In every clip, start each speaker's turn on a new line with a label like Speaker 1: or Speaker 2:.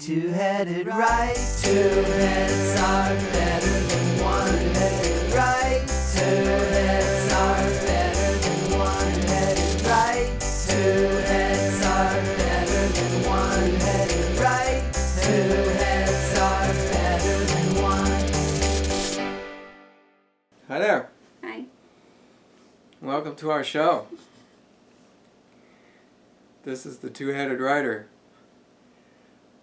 Speaker 1: Two-headed right, two heads are better than one headed right. Two heads are better than one headed right. Two heads are better than one headed right. Two heads are better than one.
Speaker 2: Hi there.
Speaker 3: Hi.
Speaker 2: Welcome to our show. This is the Two-Headed Rider.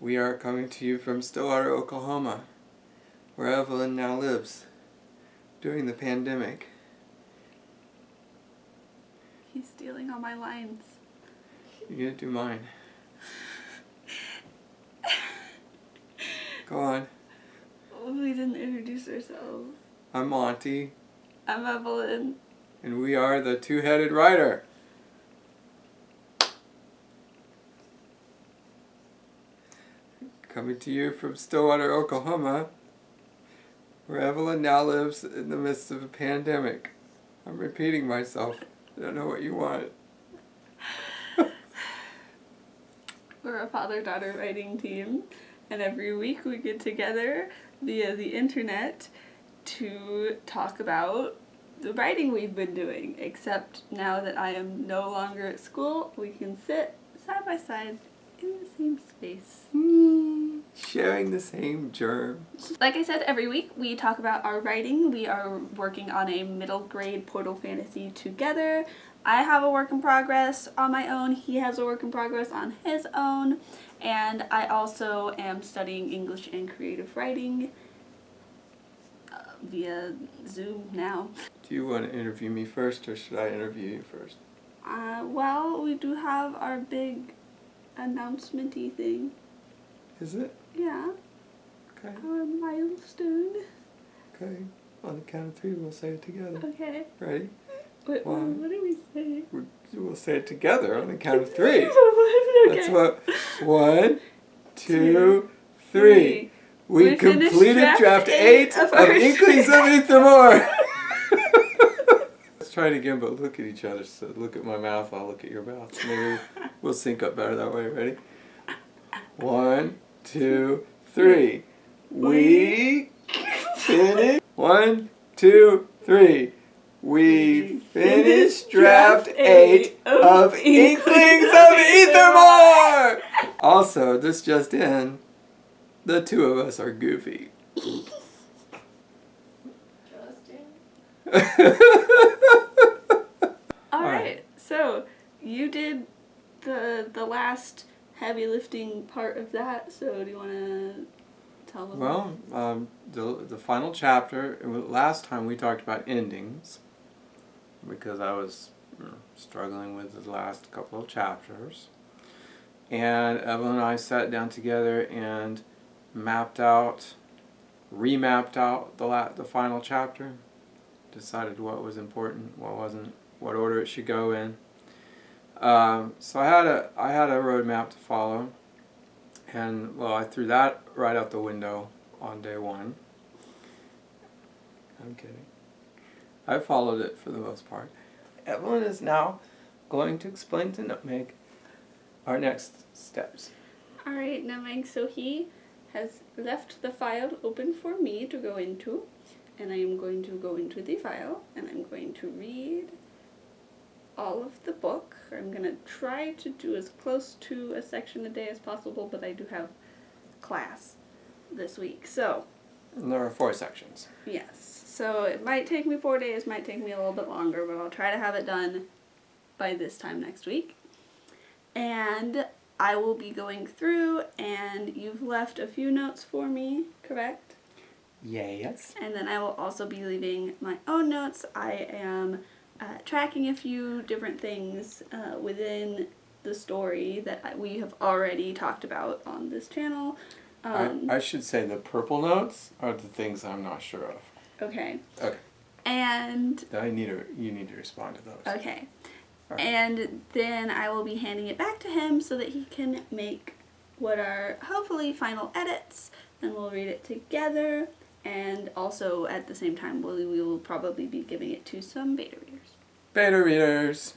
Speaker 2: We are coming to you from Stillwater, Oklahoma, where Evelyn now lives during the pandemic.
Speaker 3: He's stealing all my lines.
Speaker 2: You're gonna do mine. Go on.
Speaker 3: We didn't introduce ourselves.
Speaker 2: I'm Monty,
Speaker 3: I'm Evelyn.
Speaker 2: and we are the Two-Headed Rider. Coming to you from Stillwater, Oklahoma, where Evelyn now lives in the midst of a pandemic. I'm repeating myself. I don't know what you want.
Speaker 3: We're a father-daughter writing team, and every week we get together via the internet to talk about the writing we've been doing, except now that I am no longer at school, we can sit side by side in the same space.
Speaker 2: Sharing the same germ.
Speaker 3: Like I said, every week we talk about our writing. We are working on a middle grade Portal Fantasy together. I have a work in progress on my own. He has a work in progress on his own. And I also am studying English and creative writing via Zoom now.
Speaker 2: Do you want to interview me first, or should I interview you first?
Speaker 3: Well, we do have our big announcement-y thing.
Speaker 2: Is it?
Speaker 3: Yeah,
Speaker 2: Okay.
Speaker 3: our milestone.
Speaker 2: Okay. On the count of three, we'll say it together.
Speaker 3: Okay.
Speaker 2: Ready?
Speaker 3: What do we say?
Speaker 2: We'll say it together on the count of three.
Speaker 3: Okay.
Speaker 2: That's what. 1, 2, 3. We completed draft 8 of Inklings of Ethermore. Let's try it again, but look at each other. So look at my mouth, I'll look at your mouth. Maybe we'll sync up better that way. Ready? 1, 2, 3. We finished. 1, 2, 3. We finished draft 8 of Inklings of Ethermore! Also, this just in, the two of us are goofy.
Speaker 3: Alright, so you did the last heavy lifting part of that, so do you want to tell them?
Speaker 2: Well, the final chapter, last time we talked about endings, because I was struggling with the last couple of chapters. And Evelyn and I sat down together and remapped out the final chapter, decided what was important, what wasn't, what order it should go in. So I had a roadmap to follow, and well, I threw that right out the window on day one. I'm kidding. I followed it for the most part. Evelyn is now going to explain to Nutmeg our next steps.
Speaker 3: Alright, Nutmeg, so he has left the file open for me to go into, and I am going to go into the file, and I'm going to read all of the book. I'm going to try to do as close to a section a day as possible, but I do have class this week, so.
Speaker 2: And there are 4 sections.
Speaker 3: Yes, so it might take me 4 days, might take me a little bit longer, but I'll try to have it done by this time next week. And I will be going through, and you've left a few notes for me, correct?
Speaker 2: Yes.
Speaker 3: And then I will also be leaving my own notes. I am tracking a few different things within the story that we have already talked about on this channel.
Speaker 2: I should say the purple notes are the things I'm not sure of.
Speaker 3: Okay.
Speaker 2: Okay.
Speaker 3: And
Speaker 2: You need to respond to those.
Speaker 3: okay.
Speaker 2: Right.
Speaker 3: And then I will be handing it back to him so that he can make what are hopefully final edits, and we'll read it together. And also at the same time we will probably be giving it to some beta readers.
Speaker 2: Beta readers.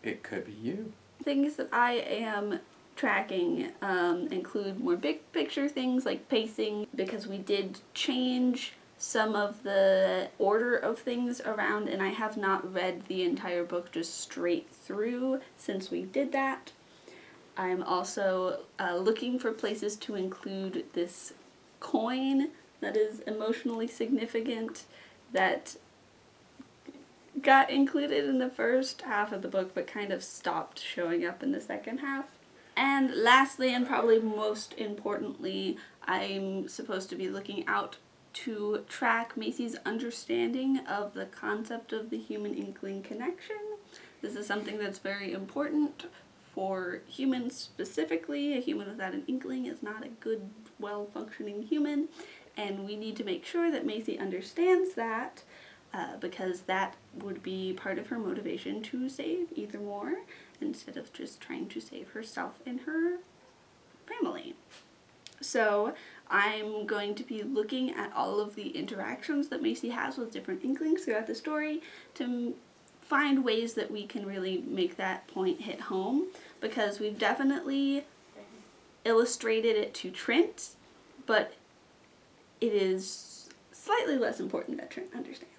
Speaker 2: It could be you.
Speaker 3: Things that I am tracking include more big picture things like pacing, because we did change some of the order of things around, and I have not read the entire book just straight through since we did that. I'm also looking for places to include this coin that is emotionally significant that got included in the first half of the book but kind of stopped showing up in the second half. And lastly, and probably most importantly, I'm supposed to be looking out to track Macy's understanding of the concept of the human-inkling connection. This is something that's very important for humans specifically. A human without an inkling is not a good, well-functioning human, and we need to make sure that Macy understands that, because that would be part of her motivation to save Ethermore instead of just trying to save herself and her family. So I'm going to be looking at all of the interactions that Macy has with different Inklings throughout the story to find ways that we can really make that point hit home, because we've definitely illustrated it to Trent, but it is slightly less important that Trent understands,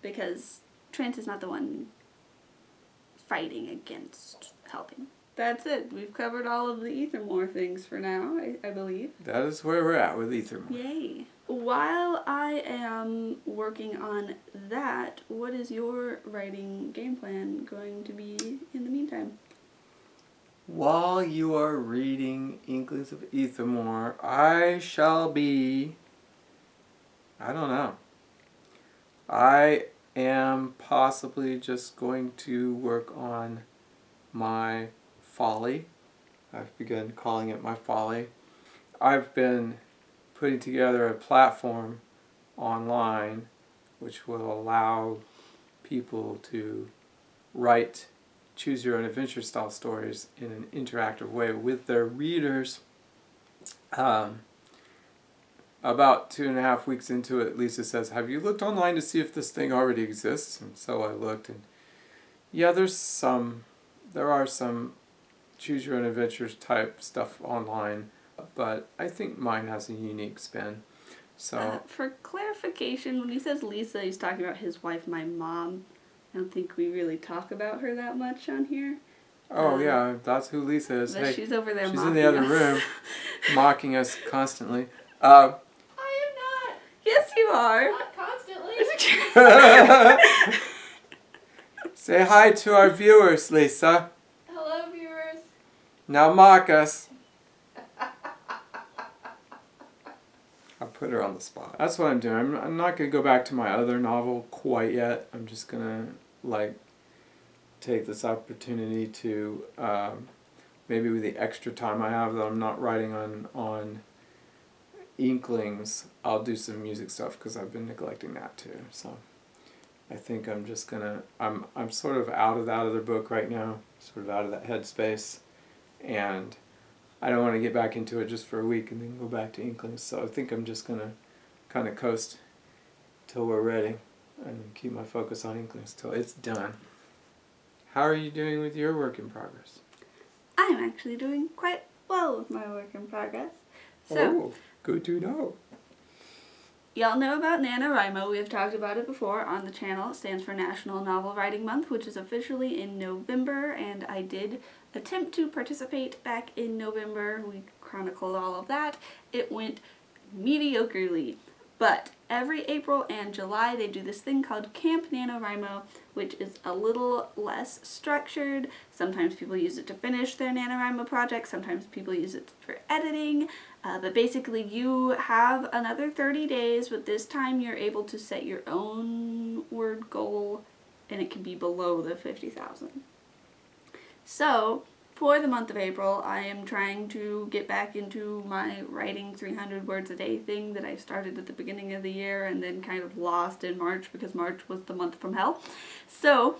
Speaker 3: because Trent is not the one fighting against helping. That's it. We've covered all of the Ethermore things for now, I believe.
Speaker 2: That is where we're at with Ethermore.
Speaker 3: Yay. While I am working on that, what is your writing game plan going to be in the meantime?
Speaker 2: While you are reading Inklings of Ethermore, I shall be... I don't know. I am possibly just going to work on my folly. I've begun calling it my folly. I've been putting together a platform online which will allow people to write choose your own adventure style stories in an interactive way with their readers. About 2.5 weeks into it, Lisa says, "Have you looked online to see if this thing already exists?" And so I looked, and yeah, there are some choose your own adventures type stuff online, but I think mine has a unique spin. So
Speaker 3: for clarification, when he says Lisa, he's talking about his wife, my mom. I don't think we really talk about her that much on here.
Speaker 2: Yeah, that's who Lisa is.
Speaker 3: But
Speaker 2: hey,
Speaker 3: she's over there
Speaker 2: she's
Speaker 3: mocking
Speaker 2: in the other
Speaker 3: us.
Speaker 2: room, mocking us constantly.
Speaker 4: I am not.
Speaker 3: Yes, you are.
Speaker 4: Not constantly.
Speaker 2: Say hi to our viewers, Lisa.
Speaker 4: Hello, viewers.
Speaker 2: Now mock us. I put her on the spot. That's what I'm doing. I'm not going to go back to my other novel quite yet. I'm just going to take this opportunity to maybe with the extra time I have that I'm not writing on Inklings, I'll do some music stuff because I've been neglecting that too. So I think I'm just going to I'm sort of out of that other book right now, sort of out of that headspace, and I don't want to get back into it just for a week and then go back to Inklings. So I think I'm just going to kind of coast till we're ready and keep my focus on Inklings till it's done. How are you doing with your work in progress?
Speaker 3: I'm actually doing quite well with my work in progress. So,
Speaker 2: Oh, good to know.
Speaker 3: y'all know about NaNoWriMo. We've talked about it before on the channel. It stands for National Novel Writing Month, which is officially in November, and I did attempt to participate back in November. We chronicled all of that. It went mediocrely, but every April and July they do this thing called Camp Nanowrimo, which is a little less structured. Sometimes people use it to finish their NaNoWriMo project, sometimes people use it for editing, but basically you have another 30 days, but this time you're able to set your own word goal, and it can be below the 50,000. So, for the month of April, I am trying to get back into my writing 300 words a day thing that I started at the beginning of the year and then kind of lost in March because March was the month from hell. So,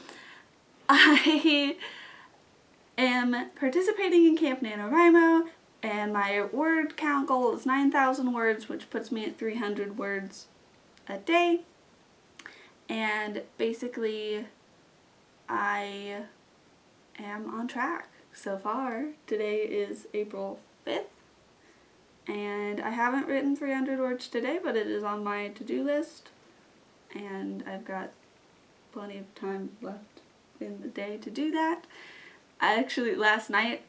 Speaker 3: I am participating in Camp NaNoWriMo, and my word count goal is 9,000 words, which puts me at 300 words a day. And basically, I am on track. so far. Today is April 5th, and I haven't written 300 words today, but it is on my to-do list, and I've got plenty of time left in the day to do that. Last night,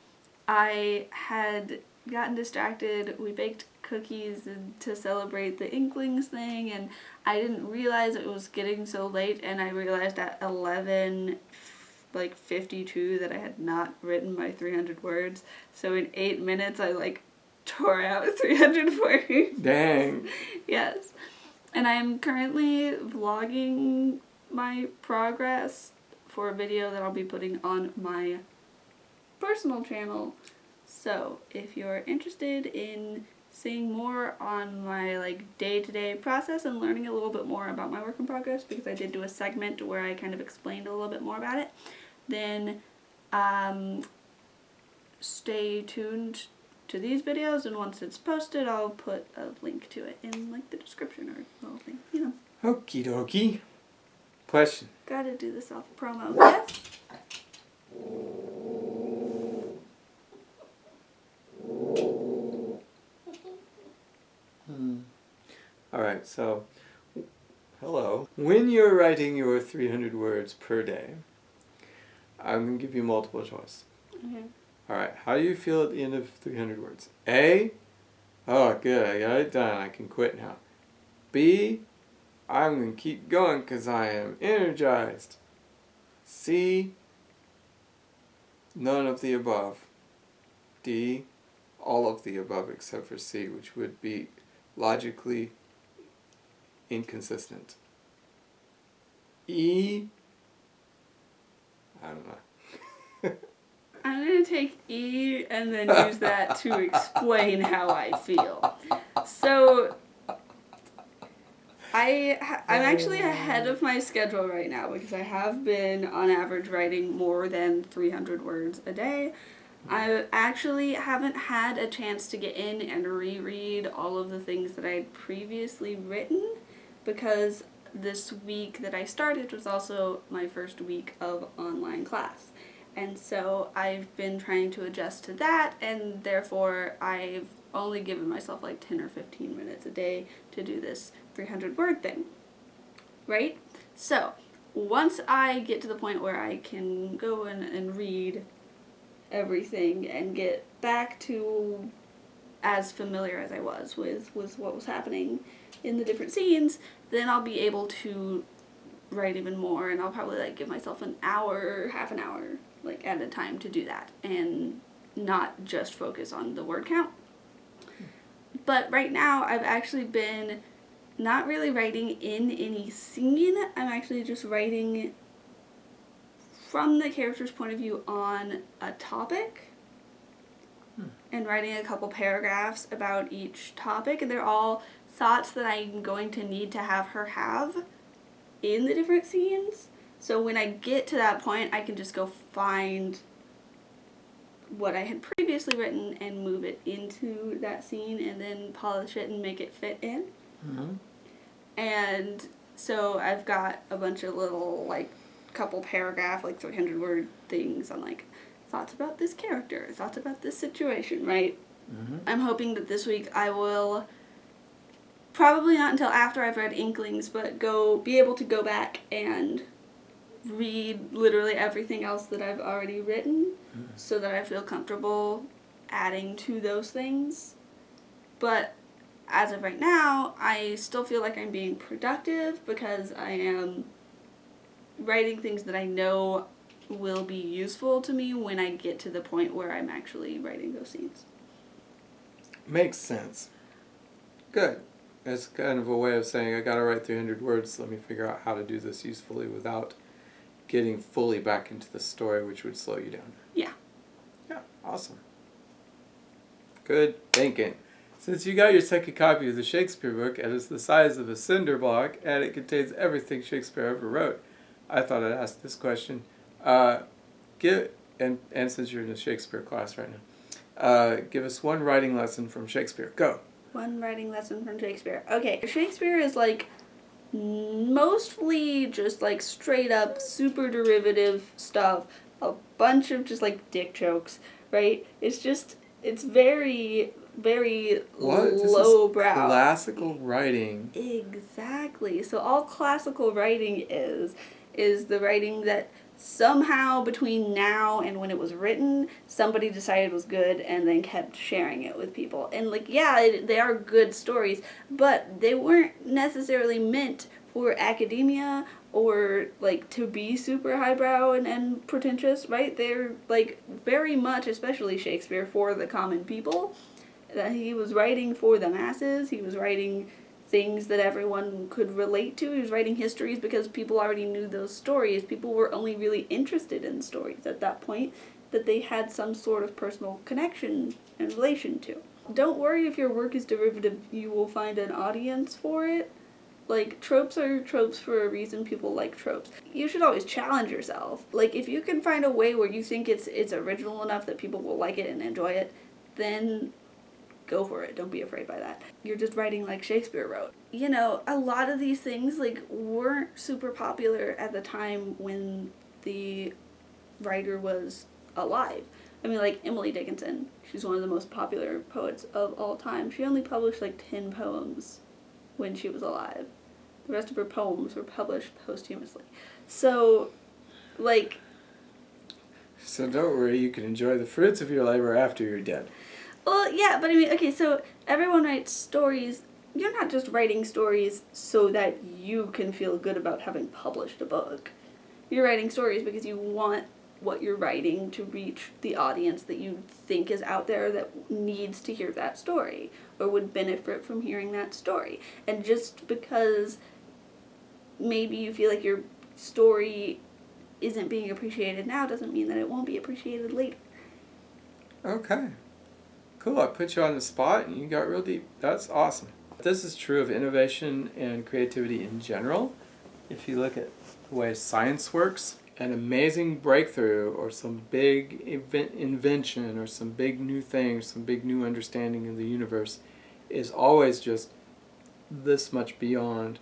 Speaker 3: I had gotten distracted. We baked cookies to celebrate the Inklings thing, and I didn't realize it was getting so late, and I realized at 11:52 that I had not written my 300 words. So in 8 minutes, I tore out 300 words.
Speaker 2: Dang.
Speaker 3: Yes. And I'm currently vlogging my progress for a video that I'll be putting on my personal channel. So if you're interested in seeing more on my day-to-day process and learning a little bit more about my work in progress, because I did do a segment where I kind of explained a little bit more about it, then stay tuned to these videos, and once it's posted, I'll put a link to it in the description or little thing,
Speaker 2: Okie dokie. Question.
Speaker 3: Gotta do the self-promo. Yes?
Speaker 2: Alright, so, hello. When you're writing your 300 words per day, I'm going to give you multiple choice.
Speaker 3: Okay.
Speaker 2: Alright, how do you feel at the end of 300 words? A, oh good, I got it done, I can quit now. B, I'm going to keep going because I am energized. C, none of the above. D, all of the above except for C, which would be logically inconsistent. E, I don't know.
Speaker 3: I'm going to take E and then use that to explain how I feel. So, I'm actually ahead of my schedule right now because I have been, on average, writing more than 300 words a day. I actually haven't had a chance to get in and reread all of the things that I had previously written, because this week that I started was also my first week of online class. And so I've been trying to adjust to that, and therefore I've only given myself 10 or 15 minutes a day to do this 300 word thing, right? So once I get to the point where I can go in and read everything and get back to as familiar as I was with what was happening in the different scenes, then I'll be able to write even more, and I'll probably give myself an hour, half an hour at a time to do that, and not just focus on the word count. But right now I've actually been not really writing in any scene. I'm actually just writing from the character's point of view on a topic, and writing a couple paragraphs about each topic, and they're all thoughts that I'm going to need to have her have in the different scenes. So when I get to that point, I can just go find what I had previously written and move it into that scene, and then polish it and make it fit in.
Speaker 2: Mm-hmm.
Speaker 3: And so I've got a bunch of little couple paragraph 300 word things on thoughts about this character, thoughts about this situation, right?
Speaker 2: Mm-hmm.
Speaker 3: I'm hoping that this week I will, probably not until after I've read Inklings, but be able to go back and read literally everything else that I've already written, so that I feel comfortable adding to those things. But as of right now, I still feel like I'm being productive because I am writing things that I know will be useful to me when I get to the point where I'm actually writing those scenes.
Speaker 2: Makes sense. Good. It's kind of a way of saying, I gotta write 300 words, let me figure out how to do this usefully without getting fully back into the story, which would slow you down.
Speaker 3: Yeah.
Speaker 2: Yeah, awesome. Good thinking. Since you got your second copy of the Shakespeare book, and it's the size of a cinder block, and it contains everything Shakespeare ever wrote, I thought I'd ask this question. And since you're in a Shakespeare class right now, give us one writing lesson from Shakespeare. Go.
Speaker 3: One writing lesson from Shakespeare. Okay, Shakespeare is mostly just straight up super derivative stuff, a bunch of just like dick jokes, right? It's very, very lowbrow.
Speaker 2: Classical writing.
Speaker 3: Exactly. So all classical writing is the writing that somehow between now and when it was written, somebody decided was good and then kept sharing it with people. And like, yeah, they are good stories, but they weren't necessarily meant for academia or like to be super highbrow and pretentious, right? They're like very much, especially Shakespeare, for the common people. That he was writing for the masses. He was writing things that everyone could relate to. He was writing histories because people already knew those stories. People were only really interested in stories at that point that they had some sort of personal connection and relation to. Don't worry if your work is derivative, you will find an audience for it. Like, tropes are tropes for a reason. People like tropes. You should always challenge yourself. Like, if you can find a way where you think it's original enough that people will like it and enjoy it, then go for it. Don't be afraid by that. You're just writing like Shakespeare wrote. You know, a lot of these things like weren't super popular at the time when the writer was alive. I mean, like Emily Dickinson, she's one of the most popular poets of all time. She only published like 10 poems when she was alive. The rest of her poems were published posthumously. So, like...
Speaker 2: So don't worry, you can enjoy the fruits of your labor after you're dead.
Speaker 3: Well, yeah, but I mean, okay, so everyone writes stories. You're not just writing stories so that you can feel good about having published a book. You're writing stories because you want what you're writing to reach the audience that you think is out there that needs to hear that story or would benefit from hearing that story. And just because maybe you feel like your story isn't being appreciated now doesn't mean that it won't be appreciated later.
Speaker 2: Okay. Cool, I put you on the spot and you got real deep. That's awesome. This is true of innovation and creativity in general. If you look at the way science works, an amazing breakthrough or some big invention or some big new thing or some big new understanding of the universe is always just this much beyond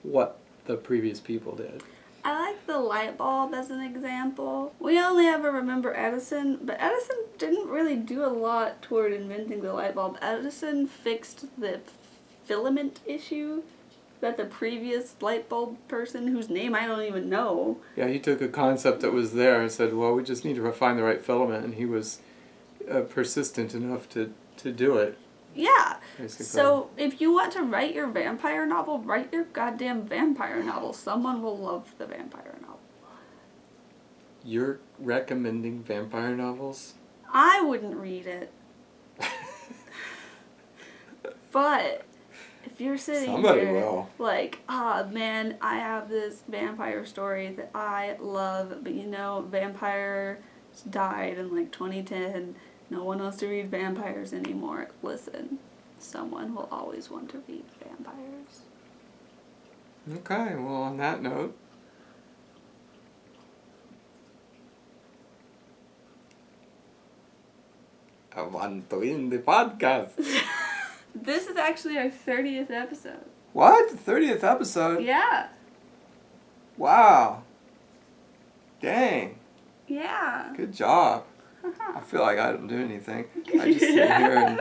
Speaker 2: what the previous people did.
Speaker 3: I like the light bulb as an example. We only ever remember Edison, but Edison didn't really do a lot toward inventing the light bulb. Edison fixed the filament issue that the previous light bulb person, whose name I don't even know.
Speaker 2: Yeah, he took a concept that was there and said, well, we just need to find the right filament, and he was persistent enough to do it.
Speaker 3: Yeah.
Speaker 2: Basically.
Speaker 3: So if you want to write your vampire novel, write your goddamn vampire novel. Someone will love the vampire novel.
Speaker 2: You're recommending vampire novels?
Speaker 3: I wouldn't read it. But if you're sitting
Speaker 2: Somebody
Speaker 3: here
Speaker 2: will.
Speaker 3: like, man, I have this vampire story that I love, but you know, vampires died in like 2010. No one wants to read vampires anymore. Listen, someone will always want to read vampires.
Speaker 2: Okay, well, on that note, I want to end the podcast.
Speaker 3: This is actually our 30th episode.
Speaker 2: What? The 30th episode?
Speaker 3: Yeah.
Speaker 2: Wow. Dang.
Speaker 3: Yeah.
Speaker 2: Good job. I feel like I don't do anything. I just sit here and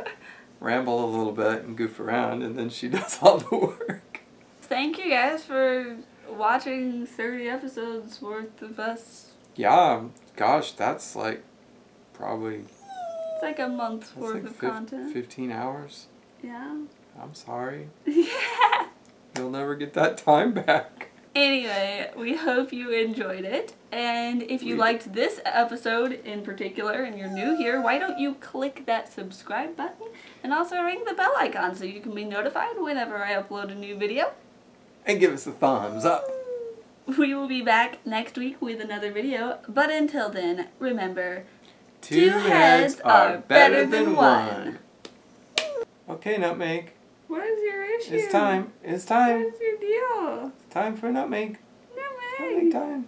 Speaker 2: ramble a little bit and goof around, and then she does all the work.
Speaker 3: Thank you guys for watching 30 episodes worth of us.
Speaker 2: Yeah, gosh, that's like probably...
Speaker 3: It's like a month's worth of content.
Speaker 2: 15 hours?
Speaker 3: Yeah.
Speaker 2: I'm sorry.
Speaker 3: Yeah.
Speaker 2: You'll never get that time back.
Speaker 3: Anyway, we hope you enjoyed it. And if you liked this episode in particular and you're new here, why don't you click that subscribe button and also ring the bell icon so you can be notified whenever I upload a new video.
Speaker 2: And give us a thumbs up.
Speaker 3: We will be back next week with another video, but until then, remember,
Speaker 2: Two heads are better than one. Okay, Nutmeg.
Speaker 3: What is your issue?
Speaker 2: It's time. It's time.
Speaker 3: What is your deal?
Speaker 2: Time for Nutmeg.
Speaker 3: Nutmeg.
Speaker 2: Nutmeg time.